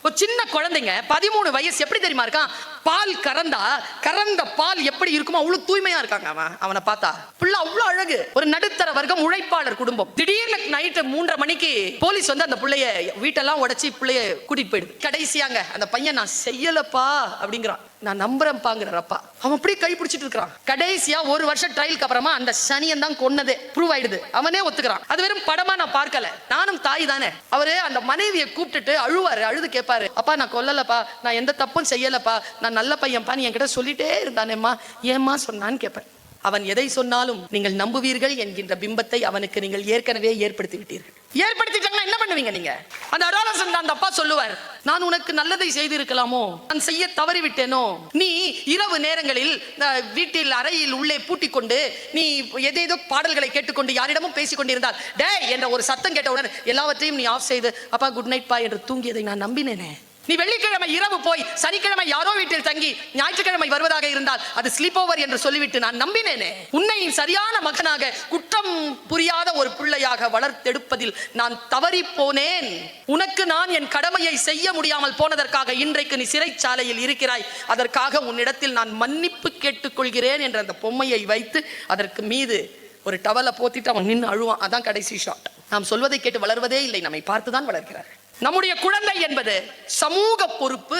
ஒரு சின்ன குழந்தைங்க 13 வயசு எப்படி தெரியுமா இருக்கான்? பால் கறந்த பால் எப்படி இருக்குமோ அவ்வளவு தூய்மையா இருக்காங்க. அவனை பார்த்தா புள்ள அவ்வளவு அழகு. ஒரு நடுத்தர வர்க்கம், உழைப்பாளர் குடும்பம். திடீர்னு நைட்டு 3:30 மணிக்கு போலீஸ் வந்து அந்த பிள்ளைய வீட்டெல்லாம் உடைச்சி பிள்ளைய கூட்டிட்டு போயிடுது. கடைசியாங்க அந்த பையன் நான் செய்யலப்பா அப்படிங்கிறான். நான் நம்புறேன் பாங்கிறப்பா அவன் அப்படியே கை பிடிச்சிட்டு இருக்கான். கடைசியா 1 வருஷம் ட்ரையலுக்கு அப்புறமா அந்த சனியன் தான் கொன்னதே ப்ரூவ் ஆயிடுது. அவனே ஒத்துக்கிறான். அது வெறும் படமா நான் பார்க்கல, நானும் தாய் தானே. அவரு அந்த மனைவியை கூப்பிட்டுட்டு அழுவாரு, அழுது கேட்பாரு, அப்பா நான் கொல்லலப்பா, நான் எந்த தப்பும் செய்யலப்பா, நான் நல்ல பையன்ப்பா, நீ என்கிட்ட சொல்லிட்டே இருந்தானேம்மா, ஏம்மா சொன்னான்னு கேட்பேன். அவன் எதை சொன்னாலும் நீங்கள் நம்புவீர்கள் என்கின்ற பிம்பத்தை அவனுக்கு நீங்கள் ஏற்கனவே ஏற்படுத்தி விட்டீர்கள். ஏற்படுத்திட்டாங்கன்னா என்ன பண்ணுவீங்க நீங்க? அந்த அடாலசன்ட் அந்த அப்பா சொல்லுவார், நான் உனக்கு நல்லதை செய்து இருக்கலாமோ, நான் செய்ய தவறி விட்டேனோ, நீ இரவு நேரங்களில் வீட்டில் அறையில் உள்ளே பூட்டிக் கொண்டு நீ ஏதேதோ பாடல்களை கேட்டுக்கொண்டு யாரிடமும் பேசிக் கொண்டிருந்தால் டே என்ற ஒரு சத்தம் கேட்டவுடன் எல்லாவற்றையும் நீ ஆஃப் செய்து அப்பா குட் நைட் பா என்று தூங்கியதை நான் நம்பினேனே. நீ வெள்ளிக்கிழமை இரவு போய் சனிக்கிழமை யாரோ வீட்டில் தங்கி ஞாயிற்றுக்கிழமை வருவதாக இருந்தால் அது ஸ்லீப் ஓவர் என்று சொல்லிவிட்டு நான் நம்பினேனே. உன்னை சரியான மகனாக, குற்றம் புரியாத ஒரு பிள்ளையாக வளர்த்தெடுப்பதில் நான் தவறி போனேன். உனக்கு நான் என் கடமையை செய்ய முடியாமல் போனதற்காக இன்றைக்கு நீ சிறைச்சாலையில் இருக்கிறாய். அதற்காக உன்னிடத்தில் நான் மன்னிப்பு கேட்டுக்கொள்கிறேன் என்ற அந்த பொம்மையை வைத்து அதற்கு மீது ஒரு டவலை போத்திட்டு அவன் நின்று அழுவான். அதான் கடைசி ஷாட். நாம் சொல்வதை கேட்டு வளர்வதே இல்லை, நம்மை பார்த்துதான் வளர்க்கிறார். நம்முடைய குழந்தை என்பது சமூக பொறுப்பு,